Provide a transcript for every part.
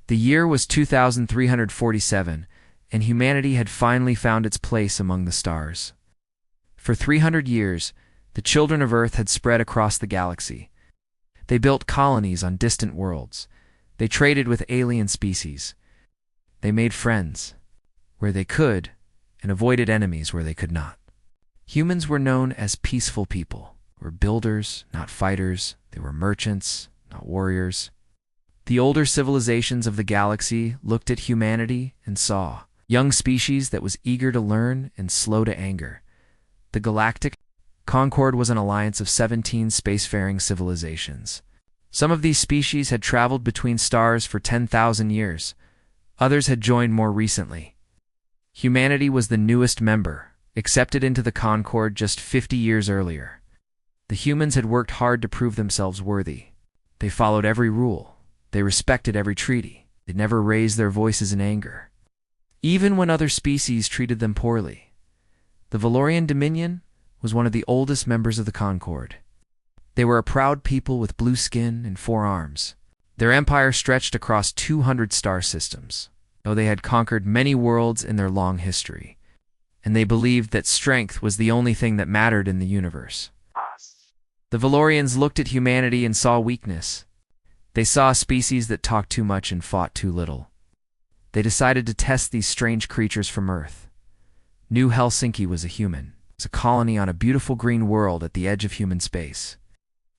The year was 2347, and humanity had finally found its place among the stars. For 300 years, the children of Earth had spread across the galaxy. They built colonies on distant worlds. They traded with alien species. They made friends where they could and avoided enemies where they could not. Humans were known as peaceful people. They were builders, not fighters. They were merchants, not warriors. The older civilizations of the galaxy looked at humanity and saw young species that was eager to learn and slow to anger. The Galactic Concord was an alliance of 17 spacefaring civilizations. Some of these species had traveled between stars for 10,000 years. Others had joined more recently. Humanity was the newest member, accepted into the Concord just 50 years earlier. The humans had worked hard to prove themselves worthy. They followed every rule. They respected every treaty. They never raised their voices in anger, even when other species treated them poorly. The Valorian Dominion was one of the oldest members of the Concord. They were a proud people with blue skin and 4 arms. Their empire stretched across 200 star systems, though they had conquered many worlds in their long history, and they believed that strength was the only thing that mattered in the universe. The Valorians looked at humanity and saw weakness. They saw a species that talked too much and fought too little. They decided to test these strange creatures from Earth. New Helsinki was a human. It was a colony on a beautiful green world at the edge of human space.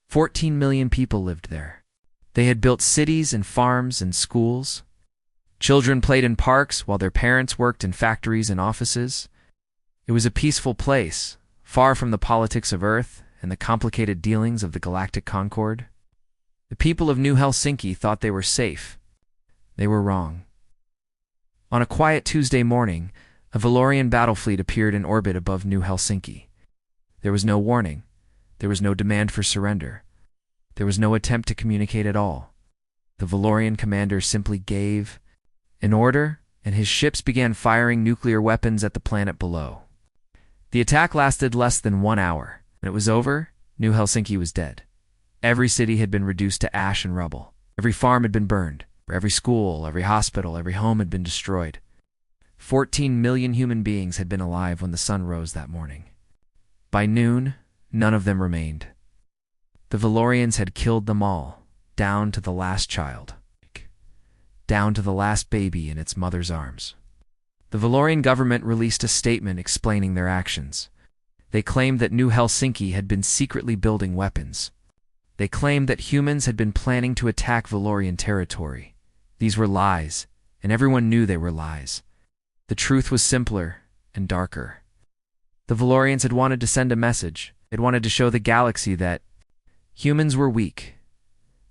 14 million people lived there. They had built cities and farms and schools. Children played in parks while their parents worked in factories and offices. It was a peaceful place, far from the politics of Earth and the complicated dealings of the Galactic Concord. The people of New Helsinki thought they were safe. They were wrong. On a quiet Tuesday morning, a Valorian battle fleet appeared in orbit above New Helsinki. There was no warning. There was no demand for surrender. There was no attempt to communicate at all. The Valorian commander simply gave an order, and his ships began firing nuclear weapons at the planet below. The attack lasted less than 1 hour. When it was over, New Helsinki was dead. Every city had been reduced to ash and rubble. Every farm had been burned. Every school, every hospital, every home had been destroyed. 14 million human beings had been alive when the sun rose that morning. By noon, none of them remained. The Valorians had killed them all, down to the last child, down to the last baby in its mother's arms. The Valorian government released a statement explaining their actions. They claimed that New Helsinki had been secretly building weapons. They claimed that humans had been planning to attack Valorian territory. These were lies, and everyone knew they were lies. The truth was simpler and darker. The Valorians had wanted to send a message. They wanted to show the galaxy that humans were weak,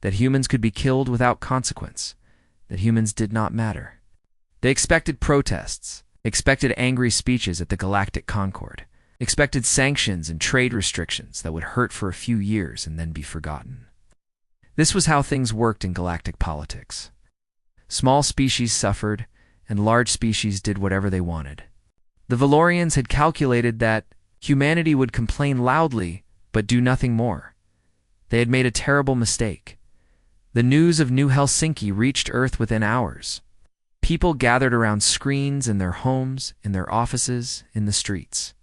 that humans could be killed without consequence, that humans did not matter. They expected protests, expected angry speeches at the Galactic Concord, expected sanctions and trade restrictions that would hurt for a few years and then be forgotten. This was how things worked in galactic politics. Small species suffered, and large species did whatever they wanted. The Valorians had calculated that humanity would complain loudly but do nothing more. They had made a terrible mistake. The news of New Helsinki reached Earth within hours. People gathered around screens in their homes, in their offices, in the streets.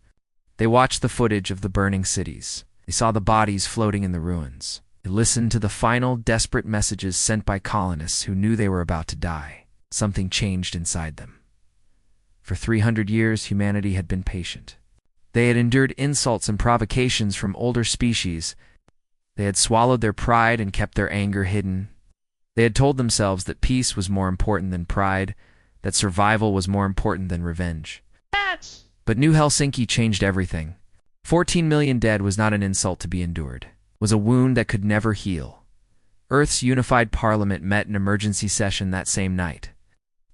They watched the footage of the burning cities. They saw the bodies floating in the ruins. They listened to the final, desperate messages sent by colonists who knew they were about to die. Something changed inside them. For 300 years, humanity had been patient. They had endured insults and provocations from older species. They had swallowed their pride and kept their anger hidden. They had told themselves that peace was more important than pride, that survival was more important than revenge. But New Helsinki changed everything. 14 million dead was not an insult to be endured. It was a wound that could never heal. Earth's unified parliament met in emergency session that same night.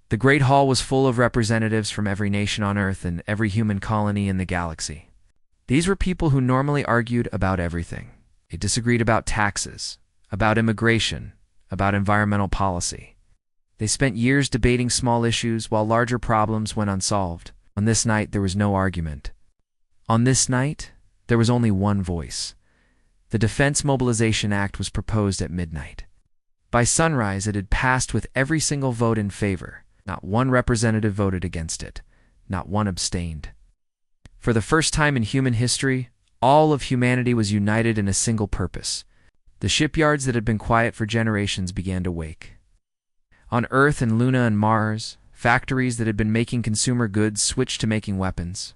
The Great Hall was full of representatives from every nation on Earth and every human colony in the galaxy. These were people who normally argued about everything. They disagreed about taxes, about immigration, about environmental policy. They spent years debating small issues while larger problems went unsolved. On this night, there was no argument. On this night, there was only one voice. The Defense Mobilization Act was proposed at midnight. By sunrise, it had passed with every single vote in favor. Not one representative voted against it. Not one abstained. For the first time in human history, all of humanity was united in a single purpose. The shipyards that had been quiet for generations began to wake. On Earth and Luna and Mars, factories that had been making consumer goods switched to making weapons.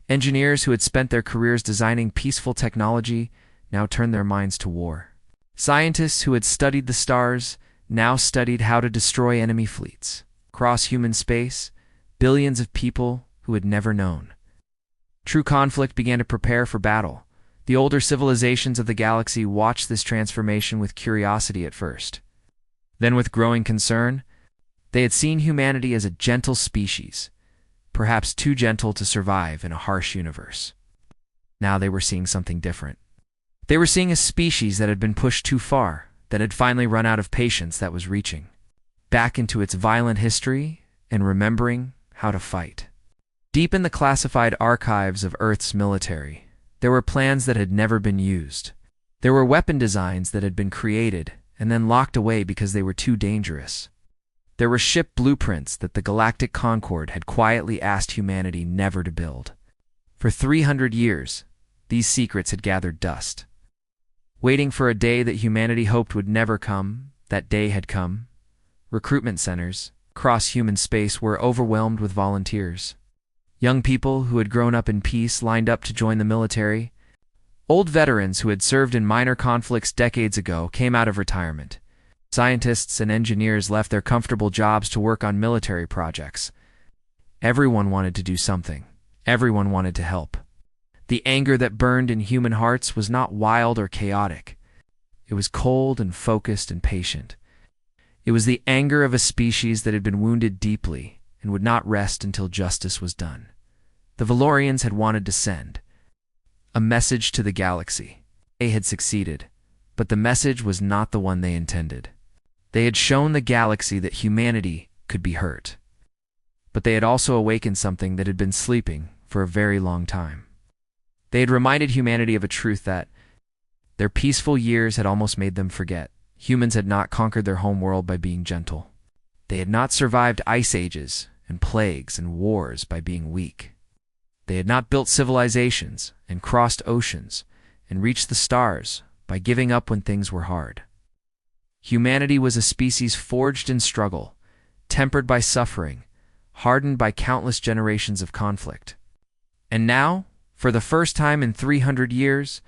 Engineers who had spent their careers designing peaceful technology now turned their minds to war. Scientists who had studied the stars now studied how to destroy enemy fleets. Across human space, billions of people who had never known. True conflict began to prepare for battle. The older civilizations of the galaxy watched this transformation with curiosity at first. Then with growing concern, they had seen humanity as a gentle species, perhaps too gentle to survive in a harsh universe. Now they were seeing something different. They were seeing a species that had been pushed too far, that had finally run out of patience, that was reaching back into its violent history and remembering how to fight. Deep in the classified archives of Earth's military, there were plans that had never been used. There were weapon designs that had been created and then locked away because they were too dangerous. There were ship blueprints that the Galactic Concord had quietly asked humanity never to build. For 300 years, these secrets had gathered dust. Waiting for a day that humanity hoped would never come, that day had come. Recruitment centers across human space were overwhelmed with volunteers. Young people who had grown up in peace lined up to join the military. Old veterans who had served in minor conflicts decades ago came out of retirement. Scientists and engineers left their comfortable jobs to work on military projects. Everyone wanted to do something. Everyone wanted to help. The anger that burned in human hearts was not wild or chaotic. It was cold and focused and patient. It was the anger of a species that had been wounded deeply and would not rest until justice was done. The Valorians had wanted to send a message to the galaxy. They had succeeded, but the message was not the one they intended. They had shown the galaxy that humanity could be hurt, but they had also awakened something that had been sleeping for a very long time. They had reminded humanity of a truth that their peaceful years had almost made them forget. Humans had not conquered their home world by being gentle. They had not survived ice ages and plagues and wars by being weak. They had not built civilizations and crossed oceans and reached the stars by giving up when things were hard. Humanity was a species forged in struggle, tempered by suffering, hardened by countless generations of conflict. And now, for the first time in 300 years,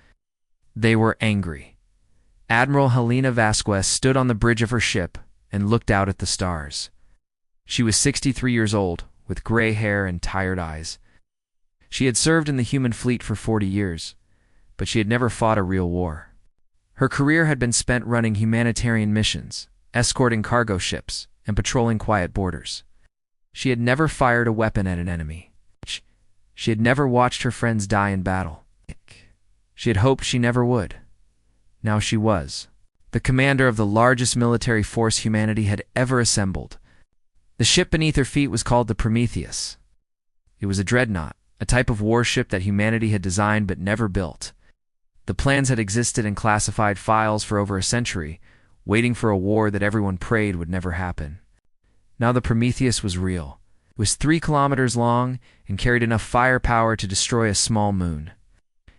they were angry. Admiral Helena Vasquez stood on the bridge of her ship and looked out at the stars. She was 63 years old, with gray hair and tired eyes. She had served in the human fleet for 40 years, but she had never fought a real war. Her career had been spent running humanitarian missions, escorting cargo ships, and patrolling quiet borders. She had never fired a weapon at an enemy. She had never watched her friends die in battle. She had hoped she never would. Now she was the commander of the largest military force humanity had ever assembled. The ship beneath her feet was called the Prometheus. It was a dreadnought, a type of warship that humanity had designed but never built. The plans had existed in classified files for over a century, waiting for a war that everyone prayed would never happen. Now the Prometheus was real. It was 3 kilometers long and carried enough firepower to destroy a small moon.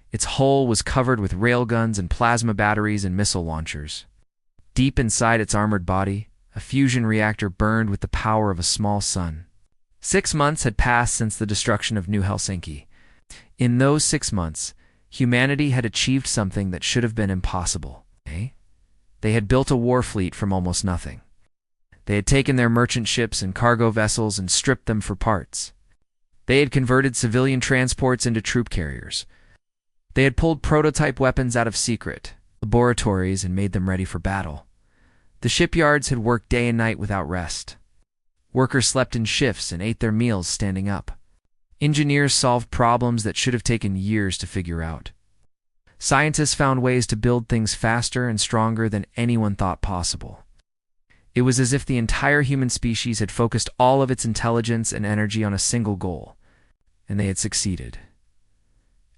Its hull was covered with railguns and plasma batteries and missile launchers. Deep inside its armored body, a fusion reactor burned with the power of a small sun. 6 months had passed since the destruction of New Helsinki. In those 6 months, humanity had achieved something that should have been impossible. They had built a war fleet from almost nothing. They had taken their merchant ships and cargo vessels and stripped them for parts. They had converted civilian transports into troop carriers. They had pulled prototype weapons out of secret laboratories and made them ready for battle. The shipyards had worked day and night without rest. Workers slept in shifts and ate their meals standing up. Engineers solved problems that should have taken years to figure out. Scientists found ways to build things faster and stronger than anyone thought possible. It was as if the entire human species had focused all of its intelligence and energy on a single goal, and they had succeeded.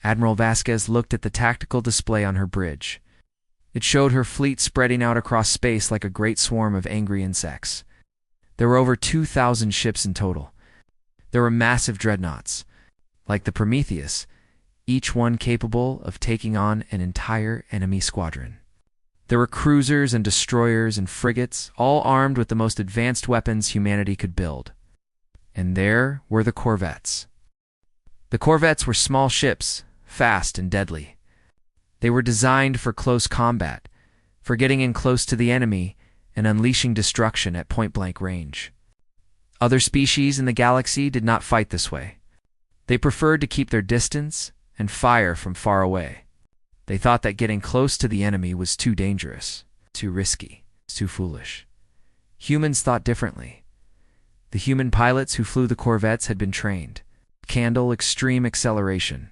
Admiral Vasquez looked at the tactical display on her bridge. It showed her fleet spreading out across space like a great swarm of angry insects. There were over 2,000 ships in total. There were massive dreadnoughts, like the Prometheus, each one capable of taking on an entire enemy squadron. There were cruisers and destroyers and frigates, all armed with the most advanced weapons humanity could build. And there were the corvettes. The corvettes were small ships, fast and deadly. They were designed for close combat, for getting in close to the enemy and unleashing destruction at point-blank range. Other species in the galaxy did not fight this way. They preferred to keep their distance and fire from far away. They thought that getting close to the enemy was too dangerous, too risky, too foolish. Humans thought differently. The human pilots who flew the corvettes had been trained to handle extreme acceleration.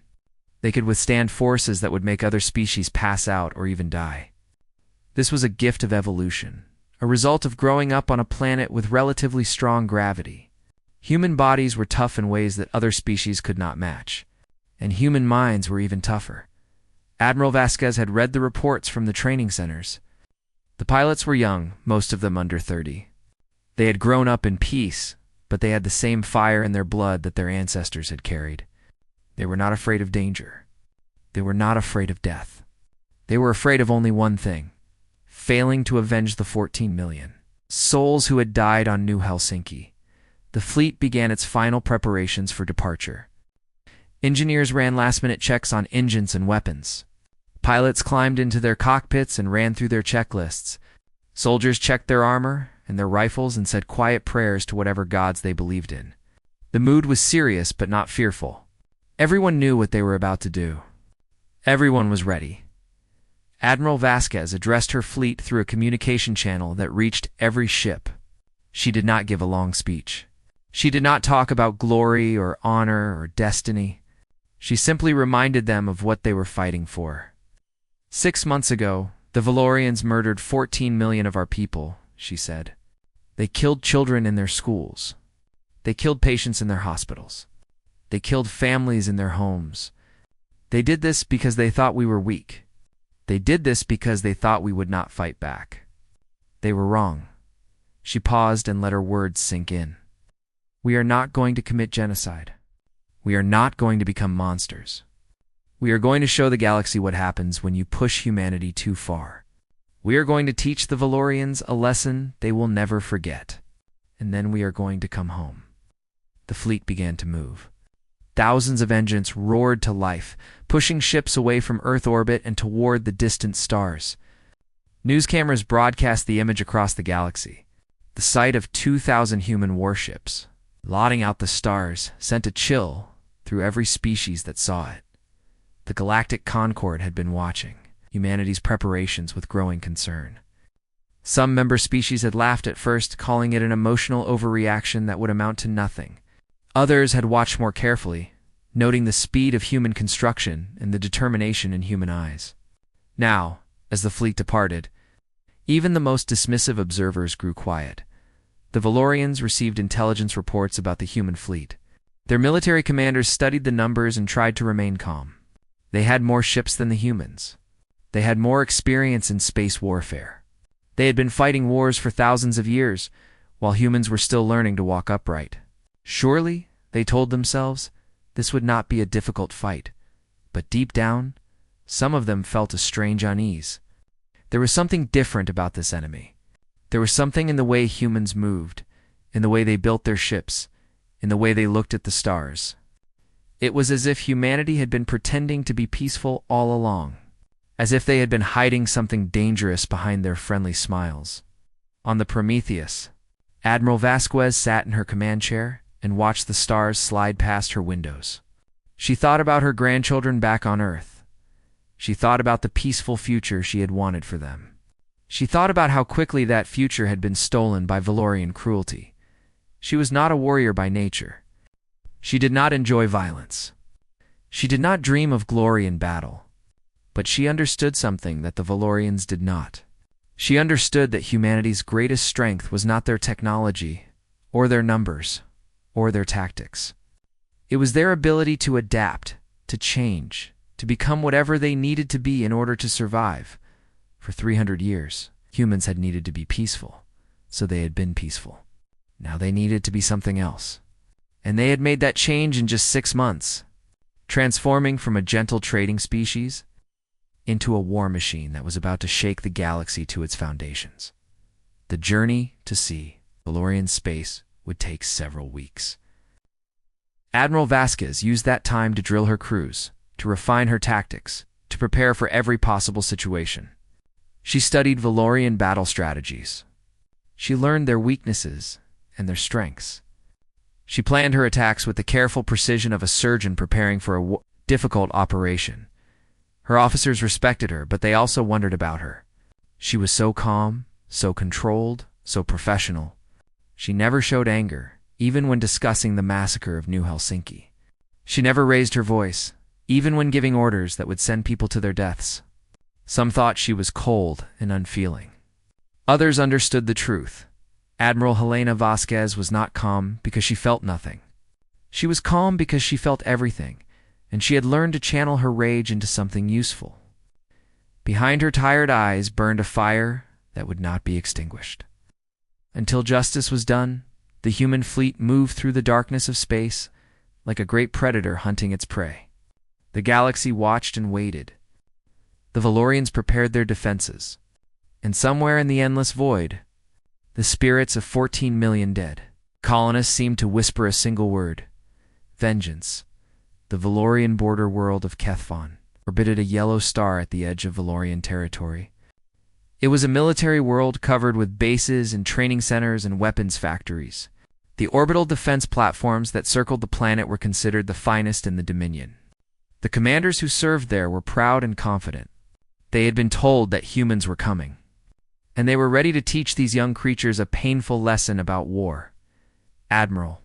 They could withstand forces that would make other species pass out or even die. This was a gift of evolution, a result of growing up on a planet with relatively strong gravity. Human bodies were tough in ways that other species could not match, and human minds were even tougher. Admiral Vasquez had read the reports from the training centers. The pilots were young, most of them under 30. They had grown up in peace, but they had the same fire in their blood that their ancestors had carried. They were not afraid of danger. They were not afraid of death. They were afraid of only one thing: failing to avenge the 14 million souls who had died on New Helsinki. The fleet began its final preparations for departure. Engineers ran last-minute checks on engines and weapons. Pilots climbed into their cockpits and ran through their checklists. Soldiers checked their armor and their rifles and said quiet prayers to whatever gods they believed in. The mood was serious but not fearful. Everyone knew what they were about to do. Everyone was ready. Admiral Vasquez addressed her fleet through a communication channel that reached every ship. She did not give a long speech. She did not talk about glory or honor or destiny. She simply reminded them of what they were fighting for. 6 months ago, the Valorians murdered 14 million of our people, she said. They killed children in their schools. They killed patients in their hospitals. They killed families in their homes. They did this because they thought we were weak. They did this because they thought we would not fight back. They were wrong. She paused and let her words sink in. We are not going to commit genocide. We are not going to become monsters. We are going to show the galaxy what happens when you push humanity too far. We are going to teach the Valorians a lesson they will never forget. And then we are going to come home. The fleet began to move. Thousands of engines roared to life, pushing ships away from Earth orbit and toward the distant stars. News cameras broadcast the image across the galaxy. The sight of 2,000 human warships, blotting out the stars, sent a chill through every species that saw it. The Galactic Concord had been watching humanity's preparations with growing concern. Some member species had laughed at first, calling it an emotional overreaction that would amount to nothing. Others had watched more carefully, noting the speed of human construction and the determination in human eyes. Now, as the fleet departed, even the most dismissive observers grew quiet. The Valorians received intelligence reports about the human fleet. Their military commanders studied the numbers and tried to remain calm. They had more ships than the humans. They had more experience in space warfare. They had been fighting wars for thousands of years, while humans were still learning to walk upright. Surely, they told themselves, this would not be a difficult fight. But deep down, some of them felt a strange unease. There was something different about this enemy. There was something in the way humans moved, in the way they built their ships, in the way they looked at the stars. It was as if humanity had been pretending to be peaceful all along, as if they had been hiding something dangerous behind their friendly smiles. On the Prometheus, Admiral Vasquez sat in her command chair and watched the stars slide past her windows. She thought about her grandchildren back on Earth. She thought about the peaceful future she had wanted for them. She thought about how quickly that future had been stolen by Valorian cruelty. She was not a warrior by nature. She did not enjoy violence. She did not dream of glory in battle. But she understood something that the Valorians did not. She understood that humanity's greatest strength was not their technology, or their numbers, or their tactics. It was their ability to adapt, to change, to become whatever they needed to be in order to survive. For 300 years, humans had needed to be peaceful, so they had been peaceful. Now they needed to be something else. And they had made that change in just 6 months, transforming from a gentle trading species into a war machine that was about to shake the galaxy to its foundations. The journey to see Valorian space would take several weeks. Admiral Vasquez used that time to drill her crews, to refine her tactics, to prepare for every possible situation. She studied Valorian battle strategies. She learned their weaknesses and their strengths. She planned her attacks with the careful precision of a surgeon preparing for a difficult operation. Her officers respected her, but they also wondered about her. She was so calm, so controlled, so professional. She never showed anger, even when discussing the massacre of New Helsinki. She never raised her voice, even when giving orders that would send people to their deaths. Some thought she was cold and unfeeling. Others understood the truth. Admiral Helena Vasquez was not calm because she felt nothing. She was calm because she felt everything, and she had learned to channel her rage into something useful. Behind her tired eyes burned a fire that would not be extinguished. Until justice was done, the human fleet moved through the darkness of space like a great predator hunting its prey. The galaxy watched and waited. The Valorians prepared their defenses, and somewhere in the endless void, the spirits of 14 million dead colonists seemed to whisper a single word: vengeance. The Valorian border world of Kethvon orbited a yellow star at the edge of Valorian territory. It was a military world covered with bases and training centers and weapons factories. The orbital defense platforms that circled the planet were considered the finest in the Dominion. The commanders who served there were proud and confident. They had been told that humans were coming, and they were ready to teach these young creatures a painful lesson about war. Admiral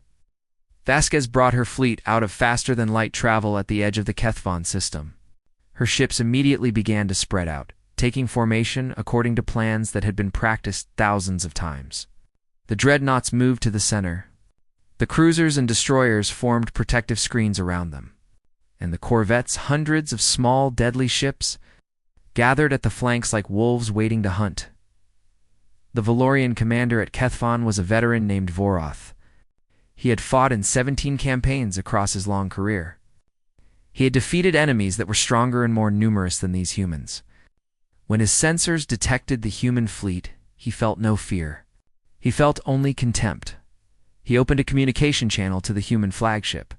Vasquez brought her fleet out of faster-than-light travel at the edge of the Kethvon system. Her ships immediately began to spread out, taking formation according to plans that had been practiced thousands of times. The dreadnoughts moved to the center. The cruisers and destroyers formed protective screens around them, and the corvettes, hundreds of small, deadly ships, gathered at the flanks like wolves waiting to hunt. The Valorian commander at Kethvon was a veteran named Voroth. He had fought in 17 campaigns across his long career. He had defeated enemies that were stronger and more numerous than these humans. When his sensors detected the human fleet, he felt no fear. He felt only contempt. He opened a communication channel to the human flagship.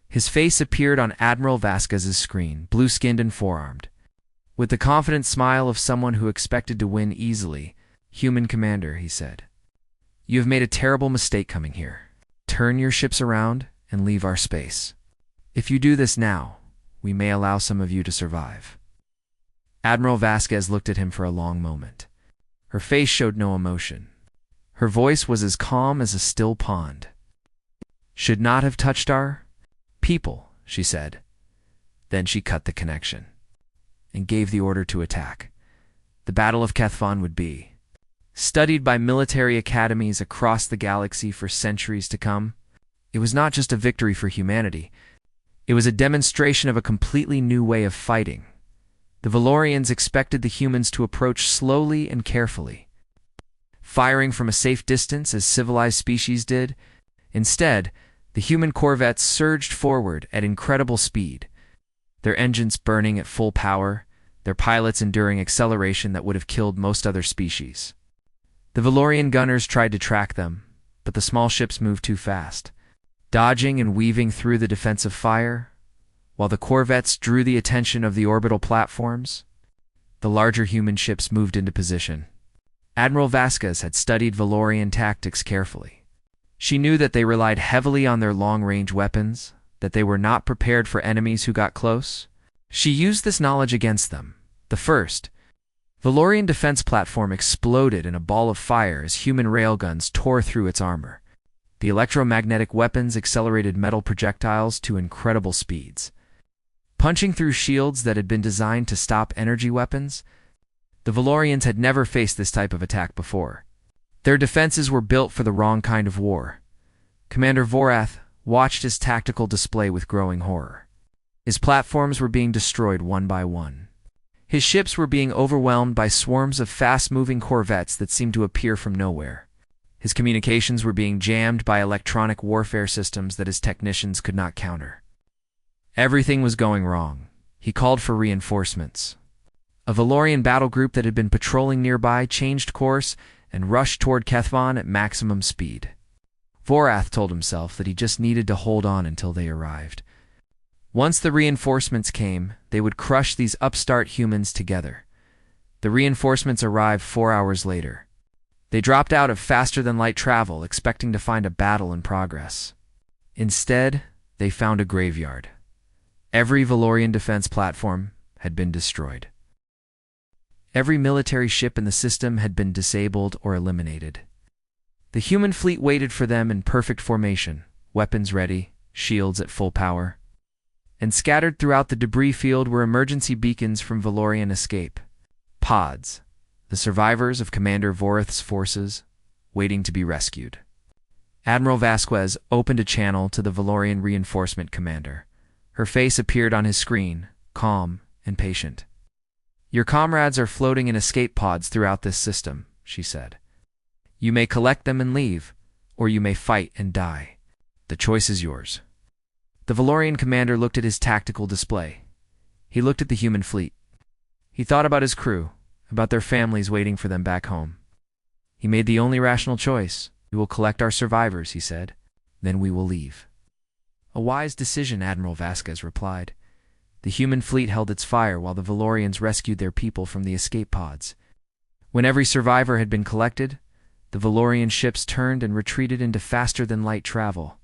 His face appeared on Admiral Vasquez's screen, blue-skinned and forearmed. With the confident smile of someone who expected to win easily, "Human Commander," he said, "you have made a terrible mistake coming here. Turn your ships around and leave our space. If you do this now, we may allow some of you to survive." Admiral Vasquez looked at him for a long moment. Her face showed no emotion. Her voice was as calm as a still pond. "Should not have touched our people," she said. Then she cut the connection and gave the order to attack. The Battle of Kethvon would be studied by military academies across the galaxy for centuries to come. It was not just a victory for humanity. It was a demonstration of a completely new way of fighting. The Valorians expected the humans to approach slowly and carefully, firing from a safe distance as civilized species did. Instead, the human corvettes surged forward at incredible speed, their engines burning at full power, their pilots enduring acceleration that would have killed most other species. The Valorian gunners tried to track them, but the small ships moved too fast, dodging and weaving through the defensive fire. While the corvettes drew the attention of the orbital platforms, the larger human ships moved into position. Admiral Vasquez had studied Valorian tactics carefully. She knew that they relied heavily on their long-range weapons, that they were not prepared for enemies who got close. She used this knowledge against them. The first Valorian defense platform exploded in a ball of fire as human railguns tore through its armor. The electromagnetic weapons accelerated metal projectiles to incredible speeds, punching through shields that had been designed to stop energy weapons. The Valorians had never faced this type of attack before. Their defenses were built for the wrong kind of war. Commander Voroth watched his tactical display with growing horror. His platforms were being destroyed one by one. His ships were being overwhelmed by swarms of fast-moving corvettes that seemed to appear from nowhere. His communications were being jammed by electronic warfare systems that his technicians could not counter. Everything was going wrong. He called for reinforcements. A Valorian battle group that had been patrolling nearby changed course and rushed toward Kethvon at maximum speed. Vorath told himself that he just needed to hold on until they arrived. Once the reinforcements came, they would crush these upstart humans together. The reinforcements arrived 4 hours later. They dropped out of faster-than-light travel, expecting to find a battle in progress. Instead, they found a graveyard. Every Valorian defense platform had been destroyed. Every military ship in the system had been disabled or eliminated. The human fleet waited for them in perfect formation, weapons ready, shields at full power. And scattered throughout the debris field were emergency beacons from Valorian escape. Pods, the survivors of Commander Vorath's forces, waiting to be rescued. Admiral Vasquez opened a channel to the Valorian reinforcement commander. Her face appeared on his screen, calm and patient. "Your comrades are floating in escape pods throughout this system," she said. "You may collect them and leave, or you may fight and die. The choice is yours." The Valorian commander looked at his tactical display. He looked at the human fleet. He thought about his crew, about their families waiting for them back home. He made the only rational choice. "We will collect our survivors," he said. "Then we will leave." "A wise decision," Admiral Vasquez replied. The human fleet held its fire while the Valorians rescued their people from the escape pods. When every survivor had been collected, the Valorian ships turned and retreated into faster-than-light travel.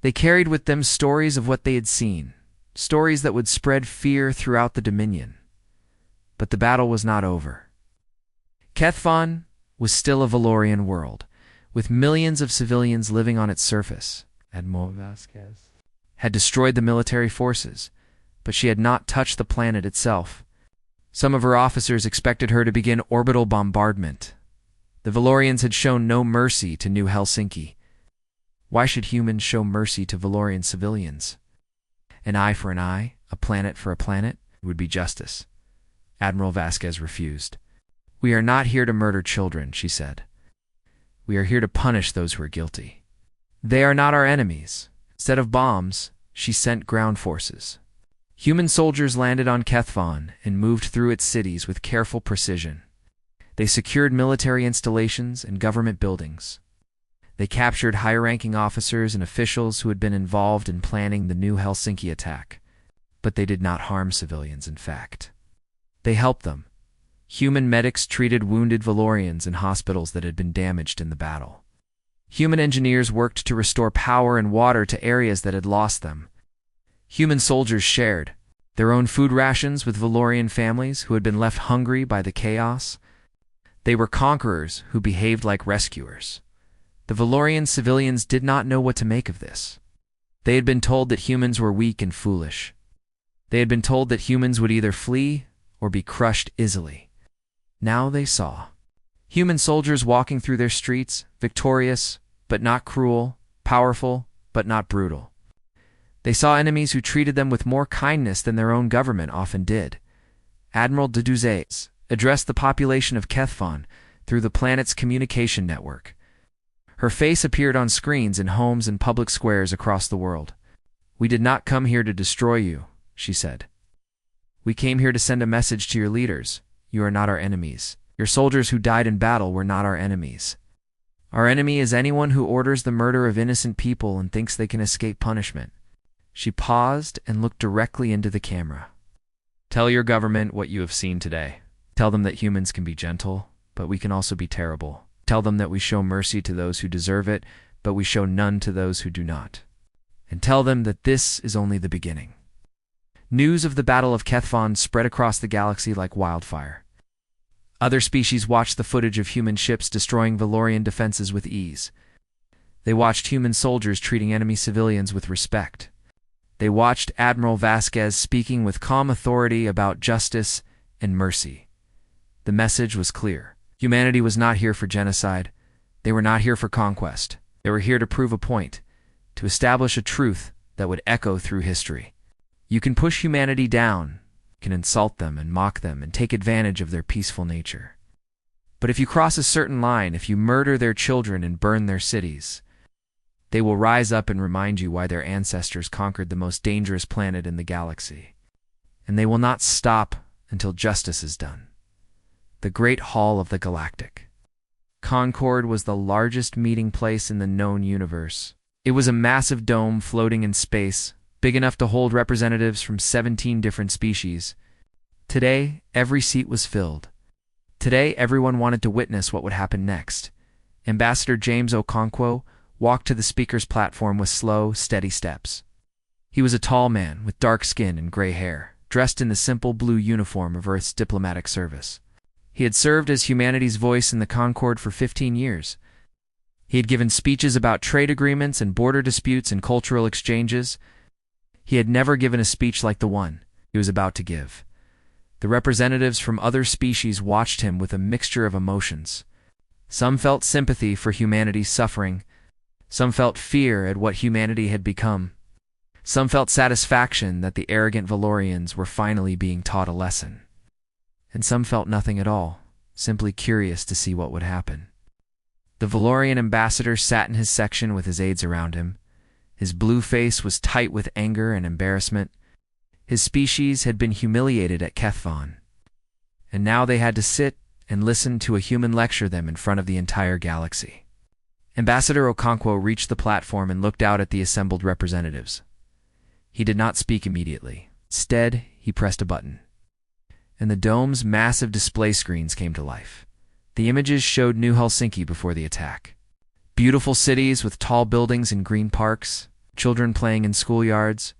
They carried with them stories of what they had seen, stories that would spread fear throughout the Dominion. But the battle was not over. Kethvon was still a Valorian world, with millions of civilians living on its surface. Admiral Vasquez had destroyed the military forces, but she had not touched the planet itself. Some of her officers expected her to begin orbital bombardment. The Valorians had shown no mercy to New Helsinki. Why should humans show mercy to Valorian civilians? An eye for an eye, a planet for a planet, would be justice. Admiral Vasquez refused. "We are not here to murder children," she said. "We are here to punish those who are guilty. They are not our enemies." Instead of bombs, she sent ground forces. Human soldiers landed on Kethvon and moved through its cities with careful precision. They secured military installations and government buildings. They captured high-ranking officers and officials who had been involved in planning the New Helsinki attack. But they did not harm civilians, in fact. They helped them. Human medics treated wounded Valorians in hospitals that had been damaged in the battle. Human engineers worked to restore power and water to areas that had lost them. Human soldiers shared their own food rations with Valorian families who had been left hungry by the chaos. They were conquerors who behaved like rescuers. The Valorian civilians did not know what to make of this. They had been told that humans were weak and foolish. They had been told that humans would either flee or be crushed easily. Now they saw human soldiers walking through their streets, victorious but not cruel, powerful but not brutal. They saw enemies who treated them with more kindness than their own government often did. Admiral de Duzes addressed the population of Kethvon through the planet's communication network. Her face appeared on screens in homes and public squares across the world. "We did not come here to destroy you," she said. "We came here to send a message to your leaders. You are not our enemies. Your soldiers who died in battle were not our enemies. Our enemy is anyone who orders the murder of innocent people and thinks they can escape punishment." She paused and looked directly into the camera. "Tell your government what you have seen today. Tell them that humans can be gentle, but we can also be terrible. Tell them that we show mercy to those who deserve it, but we show none to those who do not. And tell them that this is only the beginning." News of the Battle of Kethvon spread across the galaxy like wildfire. Other species watched the footage of human ships destroying Valorian defenses with ease. They watched human soldiers treating enemy civilians with respect. They watched Admiral Vasquez speaking with calm authority about justice and mercy. The message was clear. Humanity was not here for genocide. They were not here for conquest. They were here to prove a point, to establish a truth that would echo through history. You can push humanity down, can insult them and mock them and take advantage of their peaceful nature. But if you cross a certain line, if you murder their children and burn their cities, they will rise up and remind you why their ancestors conquered the most dangerous planet in the galaxy. And they will not stop until justice is done. The Great Hall of the Galactic Concord was the largest meeting place in the known universe. It was a massive dome floating in space, big enough to hold representatives from 17 different species. Today, every seat was filled. Today, everyone wanted to witness what would happen next. Ambassador James Okonkwo walked to the speaker's platform with slow, steady steps. He was a tall man with dark skin and gray hair, dressed in the simple blue uniform of Earth's diplomatic service. He had served as humanity's voice in the Concord for 15 years. He had given speeches about trade agreements and border disputes and cultural exchanges. He had never given a speech like the one he was about to give. The representatives from other species watched him with a mixture of emotions. Some felt sympathy for humanity's suffering. Some felt fear at what humanity had become. Some felt satisfaction that the arrogant Valorians were finally being taught a lesson. And some felt nothing at all, simply curious to see what would happen. The Valorian ambassador sat in his section with his aides around him. His blue face was tight with anger and embarrassment. His species had been humiliated at Kethvon, and now they had to sit and listen to a human lecture them in front of the entire galaxy. Ambassador Okonkwo reached the platform and looked out at the assembled representatives. He did not speak immediately. Instead, he pressed a button, and the dome's massive display screens came to life. The images showed New Helsinki before the attack. Beautiful cities with tall buildings and green parks, children playing in schoolyards,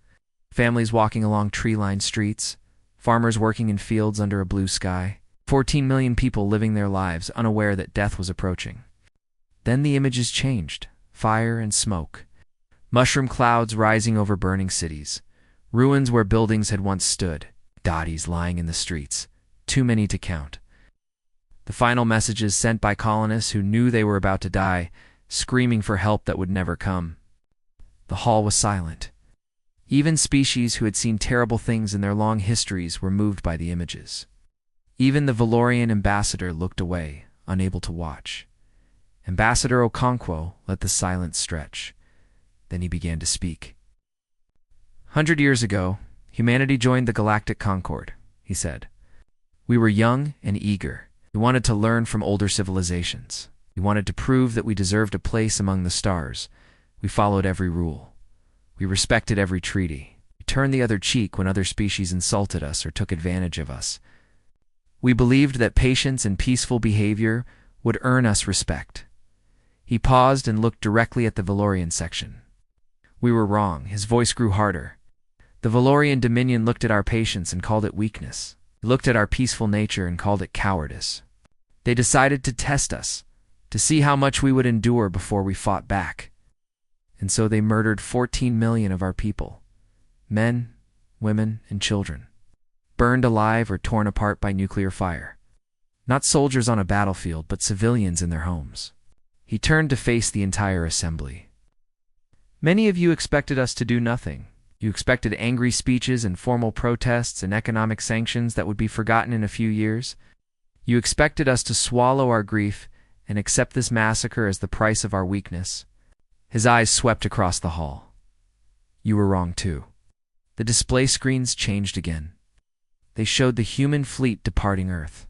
families walking along tree-lined streets, farmers working in fields under a blue sky, 14 million people living their lives unaware that death was approaching. Then the images changed. Fire and smoke. Mushroom clouds rising over burning cities. Ruins where buildings had once stood. Bodies lying in the streets. Too many to count. The final messages sent by colonists who knew they were about to die, screaming for help that would never come. The hall was silent. Even species who had seen terrible things in their long histories were moved by the images. Even the Valorian ambassador looked away, unable to watch. Ambassador Okonkwo let the silence stretch. Then he began to speak. 100 years ago, humanity joined the Galactic Concord, he said. We were young and eager. We wanted to learn from older civilizations. We wanted to prove that we deserved a place among the stars. We followed every rule. We respected every treaty. We turned the other cheek when other species insulted us or took advantage of us. We believed that patience and peaceful behavior would earn us respect. He paused and looked directly at the Valorian section. We were wrong. His voice grew harder. The Valorian Dominion looked at our patience and called it weakness. They looked at our peaceful nature and called it cowardice. They decided to test us, to see how much we would endure before we fought back. And so they murdered 14 million of our people. Men, women, and children. Burned alive or torn apart by nuclear fire. Not soldiers on a battlefield, but civilians in their homes. He turned to face the entire assembly. Many of you expected us to do nothing. You expected angry speeches and formal protests and economic sanctions that would be forgotten in a few years. You expected us to swallow our grief and accept this massacre as the price of our weakness. His eyes swept across the hall. You were wrong too. The display screens changed again. They showed the human fleet departing Earth.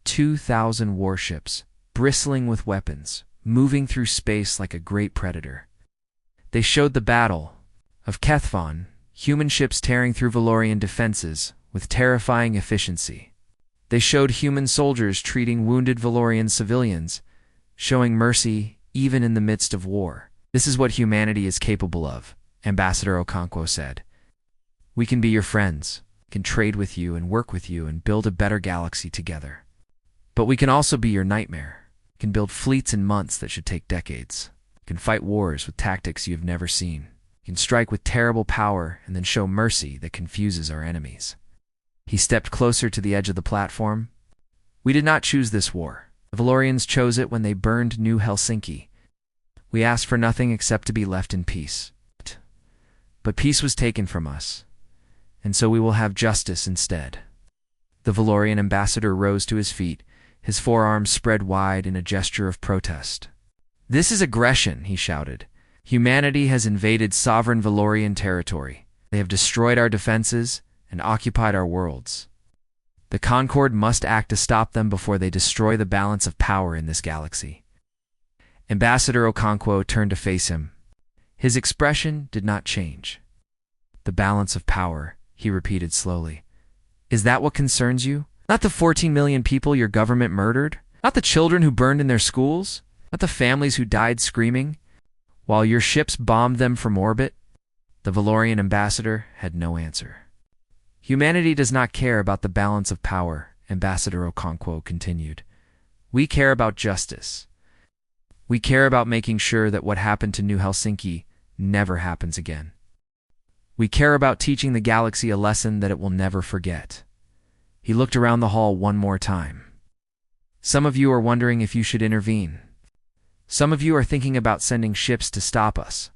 2,000 warships, bristling with weapons, moving through space like a great predator. They showed the battle of Kethvon, human ships tearing through Valorian defenses with terrifying efficiency. They showed human soldiers treating wounded Valorian civilians, showing mercy even in the midst of war. This is what humanity is capable of, Ambassador Okonkwo said. We can be your friends, can trade with you and work with you and build a better galaxy together. But we can also be your nightmare. Can build fleets in months that should take decades. Can fight wars with tactics you have never seen. Can strike with terrible power and then show mercy that confuses our enemies. He stepped closer to the edge of the platform. We did not choose this war. The Valorians chose it when they burned New Helsinki. We asked for nothing except to be left in peace. But peace was taken from us. and so we will have justice instead." The Valorian ambassador rose to his feet, his forearms spread wide in a gesture of protest. "This is aggression," he shouted. "Humanity has invaded sovereign Valorian territory. They have destroyed our defenses and occupied our worlds. The Concord must act to stop them before they destroy the balance of power in this galaxy." Ambassador Okonkwo turned to face him. His expression did not change. "The balance of power," he repeated slowly. "Is that what concerns you? Not the 14 million people your government murdered? Not the children who burned in their schools? Not the families who died screaming while your ships bombed them from orbit?" The Valorian ambassador had no answer. "Humanity does not care about the balance of power," Ambassador Okonkwo continued. "We care about justice. We care about making sure that what happened to New Helsinki never happens again. We care about teaching the galaxy a lesson that it will never forget." He looked around the hall one more time. "Some of you are wondering if you should intervene. Some of you are thinking about sending ships to stop us.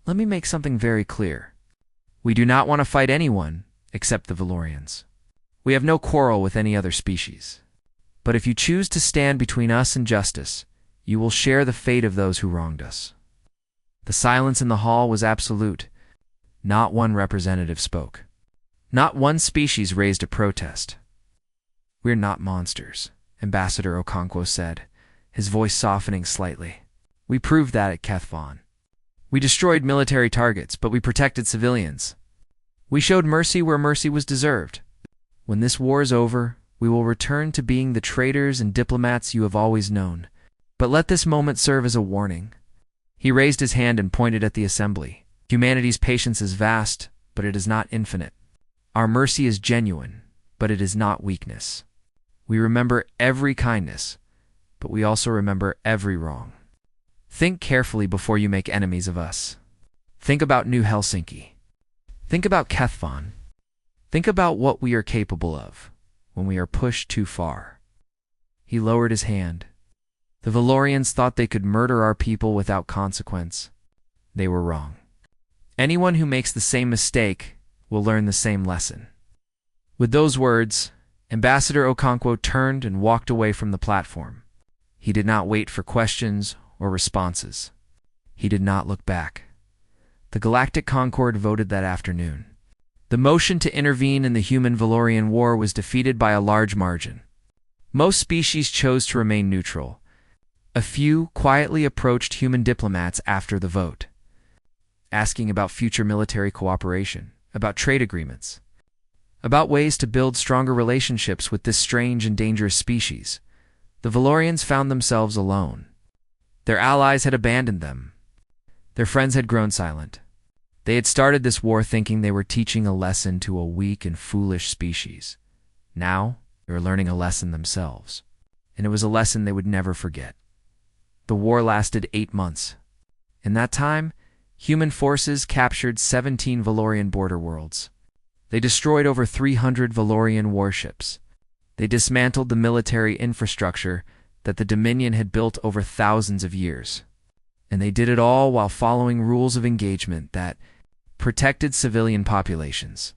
Let me make something very clear. We do not want to fight anyone except the Valorians. We have no quarrel with any other species. But if you choose to stand between us and justice, you will share the fate of those who wronged us." The silence in the hall was absolute. Not one representative spoke. Not one species raised a protest. "We're not monsters," Ambassador Okonkwo said, his voice softening slightly. "We proved that at Kethvon. We destroyed military targets, but we protected civilians. We showed mercy where mercy was deserved. When this war is over, we will return to being the traitors and diplomats you have always known. But let this moment serve as a warning." He raised his hand and pointed at the assembly. "Humanity's patience is vast, but it is not infinite. Our mercy is genuine, but it is not weakness. We remember every kindness, but we also remember every wrong. Think carefully before you make enemies of us. Think about New Helsinki. Think about Kethvon. Think about what we are capable of when we are pushed too far." He lowered his hand. "The Valorians thought they could murder our people without consequence. They were wrong. Anyone who makes the same mistake will learn the same lesson." With those words, Ambassador Okonkwo turned and walked away from the platform. He did not wait for questions or responses. He did not look back. The Galactic Concord voted that afternoon. The motion to intervene in the human-Valorian war was defeated by a large margin. Most species chose to remain neutral. A few quietly approached human diplomats after the vote, asking about future military cooperation, about trade agreements, about ways to build stronger relationships with this strange and dangerous species. The Valorians found themselves alone. Their allies had abandoned them. Their friends had grown silent. They had started this war thinking they were teaching a lesson to a weak and foolish species. Now, they were learning a lesson themselves, and it was a lesson they would never forget. The war lasted 8 months. In that time, human forces captured 17 Valorian border worlds. They destroyed over 300 Valorian warships. They dismantled the military infrastructure that the Dominion had built over thousands of years. And they did it all while following rules of engagement that protected civilian populations.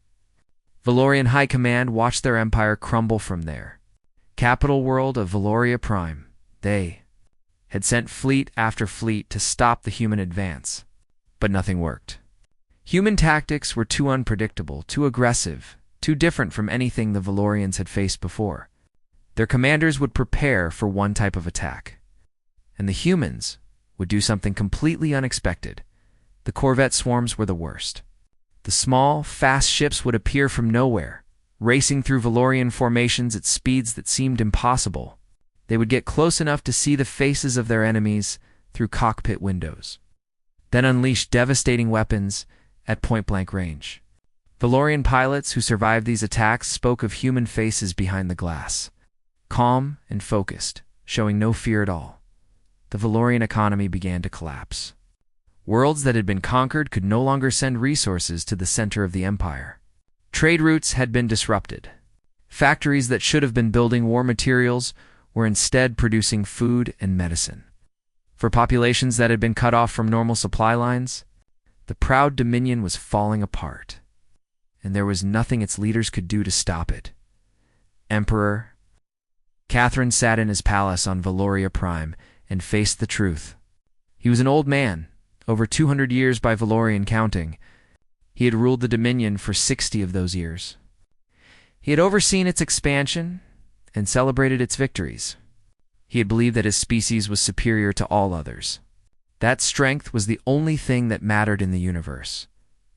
Valorian High Command watched their empire crumble from there. Capital world of Valoria Prime, they had sent fleet after fleet to stop the human advance. But nothing worked. Human tactics were too unpredictable, too aggressive, too different from anything the Valorians had faced before. Their commanders would prepare for one type of attack, and the humans would do something completely unexpected. The corvette swarms were the worst. The small, fast ships would appear from nowhere, racing through Valorian formations at speeds that seemed impossible. They would get close enough to see the faces of their enemies through cockpit windows, then unleash devastating weapons at point-blank range. Valorian pilots who survived these attacks spoke of human faces behind the glass, calm and focused, showing no fear at all. The Valorian economy began to collapse. Worlds that had been conquered could no longer send resources to the center of the empire. Trade routes had been disrupted. Factories that should have been building war materials were instead producing food and medicine. For populations that had been cut off from normal supply lines, the proud Dominion was falling apart. and there was nothing its leaders could do to stop it. Emperor Catherine sat in his palace on Valoria Prime and faced the truth. He was an old man, over 200 years by Valorian counting. He had ruled the Dominion for 60 of those years. He had overseen its expansion and celebrated its victories. He had believed that his species was superior to all others. That strength was the only thing that mattered in the universe.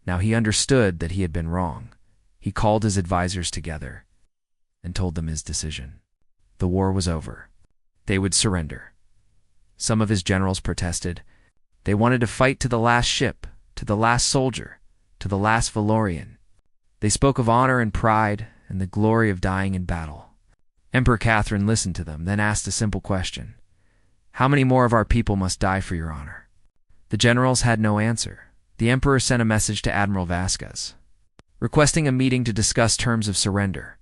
Now he understood that he had been wrong. He called his advisors together and told them his decision. The war was over. They would surrender. Some of his generals protested. They wanted to fight to the last ship, to the last soldier, to the last Valorian. They spoke of honor and pride and the glory of dying in battle. Emperor Catherine listened to them, then asked a simple question. How many more of our people must die for your honor? The generals had no answer. The emperor sent a message to Admiral Vasquez, requesting a meeting to discuss terms of surrender.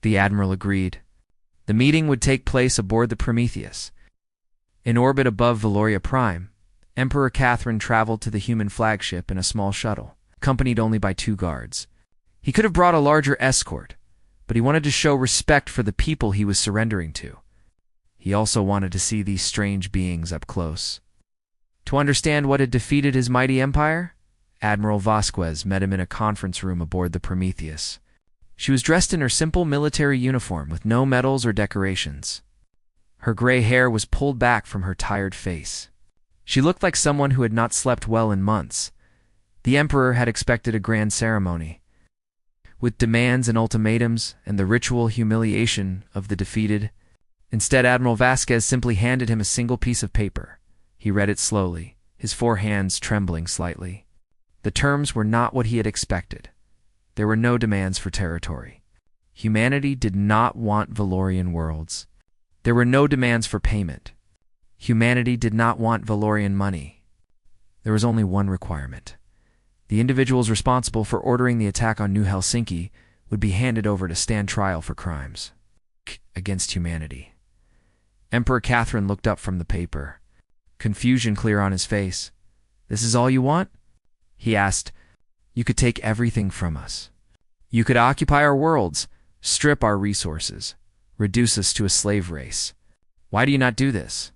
The admiral agreed. The meeting would take place aboard the Prometheus. In orbit above Valoria Prime, Emperor Catherine traveled to the human flagship in a small shuttle, accompanied only by 2 guards. He could have brought a larger escort, but he wanted to show respect for the people he was surrendering to. He also wanted to see these strange beings up close. To understand what had defeated his mighty empire, Admiral Vasquez met him in a conference room aboard the Prometheus. She was dressed in her simple military uniform with no medals or decorations. Her gray hair was pulled back from her tired face. She looked like someone who had not slept well in months. The emperor had expected a grand ceremony, with demands and ultimatums and the ritual humiliation of the defeated. Instead, Admiral Vasquez simply handed him a single piece of paper. He read it slowly, his 4 hands trembling slightly. The terms were not what he had expected. There were no demands for territory. Humanity did not want Valorian worlds. There were no demands for payment. Humanity did not want Valorian money. There was only one requirement. The individuals responsible for ordering the attack on New Helsinki would be handed over to stand trial for crimes against humanity. Emperor Catherine looked up from the paper, confusion clear on his face. "This is all you want?" he asked. "You could take everything from us. You could occupy our worlds, strip our resources, reduce us to a slave race. Why do you not do this?"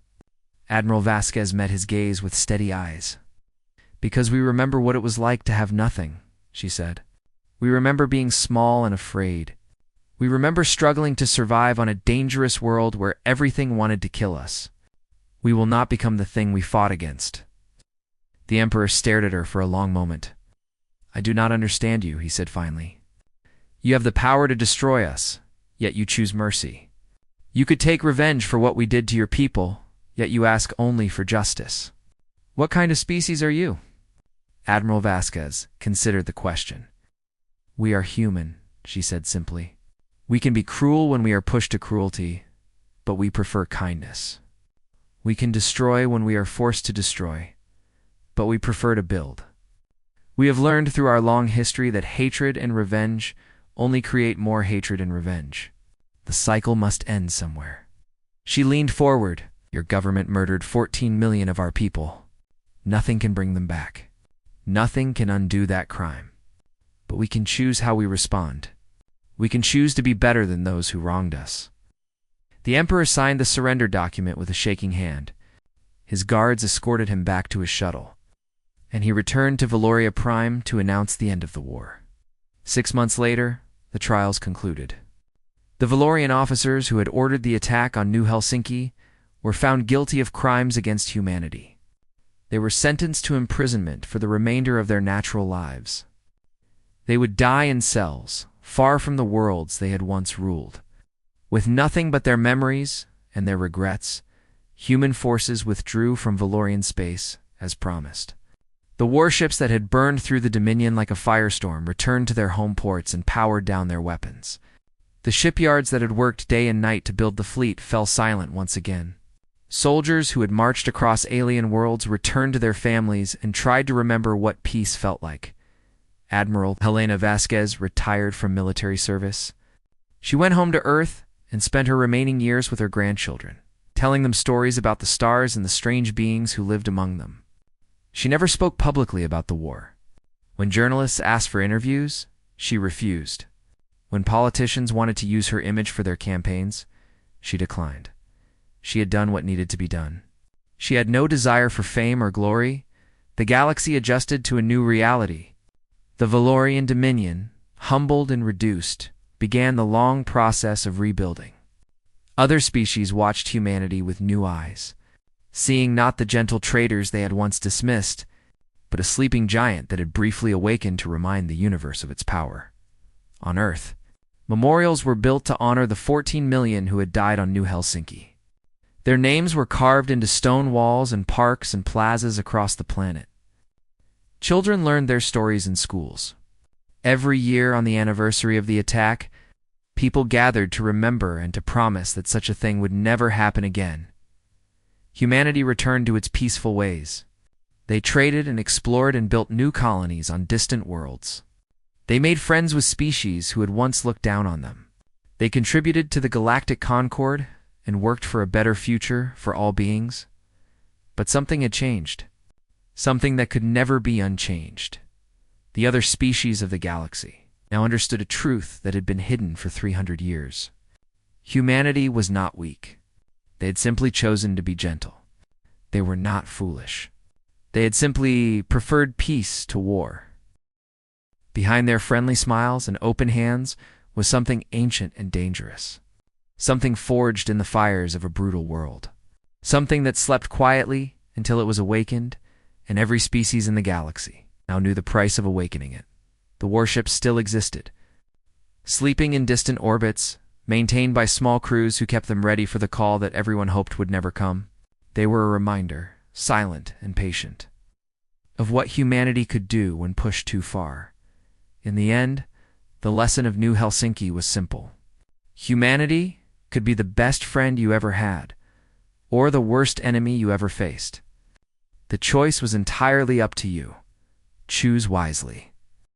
Admiral Vasquez met his gaze with steady eyes. "Because we remember what it was like to have nothing," she said. "We remember being small and afraid. We remember struggling to survive on a dangerous world where everything wanted to kill us. We will not become the thing we fought against." The emperor stared at her for a long moment. "I do not understand you," he said finally. "You have the power to destroy us, yet you choose mercy. You could take revenge for what we did to your people, yet you ask only for justice. What kind of species are you?" Admiral Vasquez considered the question. "We are human," she said simply. "We can be cruel when we are pushed to cruelty, but we prefer kindness. We can destroy when we are forced to destroy, but we prefer to build. We have learned through our long history that hatred and revenge only create more hatred and revenge. The cycle must end somewhere." She leaned forward. "Your government murdered 14 million of our people. Nothing can bring them back. Nothing can undo that crime. But we can choose how we respond. We can choose to be better than those who wronged us." The emperor signed the surrender document with a shaking hand. His guards escorted him back to his shuttle, and he returned to Valoria Prime to announce the end of the war. 6 months later, the trials concluded. The Valorian officers who had ordered the attack on New Helsinki were found guilty of crimes against humanity. They were sentenced to imprisonment for the remainder of their natural lives. They would die in cells, far from the worlds they had once ruled. With nothing but their memories and their regrets, human forces withdrew from Valorian space, as promised. The warships that had burned through the Dominion like a firestorm returned to their home ports and powered down their weapons. The shipyards that had worked day and night to build the fleet fell silent once again. Soldiers who had marched across alien worlds returned to their families and tried to remember what peace felt like. Admiral Helena Vasquez retired from military service. She went home to Earth and spent her remaining years with her grandchildren, telling them stories about the stars and the strange beings who lived among them. She never spoke publicly about the war. When journalists asked for interviews, She refused. When politicians wanted to use her image for their campaigns, she declined. She had done what needed to be done. She had no desire for fame or glory. The galaxy adjusted to a new reality. The Valorian Dominion, humbled and reduced, began the long process of rebuilding. Other species watched humanity with new eyes, seeing not the gentle traitors they had once dismissed, but a sleeping giant that had briefly awakened to remind the universe of its power. On Earth, memorials were built to honor the 14 million who had died on New Helsinki. Their names were carved into stone walls and parks and plazas across the planet. Children learned their stories in schools. Every year on the anniversary of the attack, people gathered to remember and to promise that such a thing would never happen again. Humanity returned to its peaceful ways. They traded and explored and built new colonies on distant worlds. They made friends with species who had once looked down on them. They contributed to the galactic concord and worked for a better future for all beings. But something had changed. Something that could never be unchanged. The other species of the galaxy now understood a truth that had been hidden for 300 years. Humanity was not weak. They had simply chosen to be gentle. They were not foolish. They had simply preferred peace to war. Behind their friendly smiles and open hands was something ancient and dangerous. Something forged in the fires of a brutal world. Something that slept quietly until it was awakened, and every species in the galaxy now knew the price of awakening it. The warships still existed, sleeping in distant orbits, maintained by small crews who kept them ready for the call that everyone hoped would never come. They were a reminder, silent and patient, of what humanity could do when pushed too far. In the end, the lesson of New Helsinki was simple. Humanity could be the best friend you ever had, or the worst enemy you ever faced. The choice was entirely up to you. Choose wisely.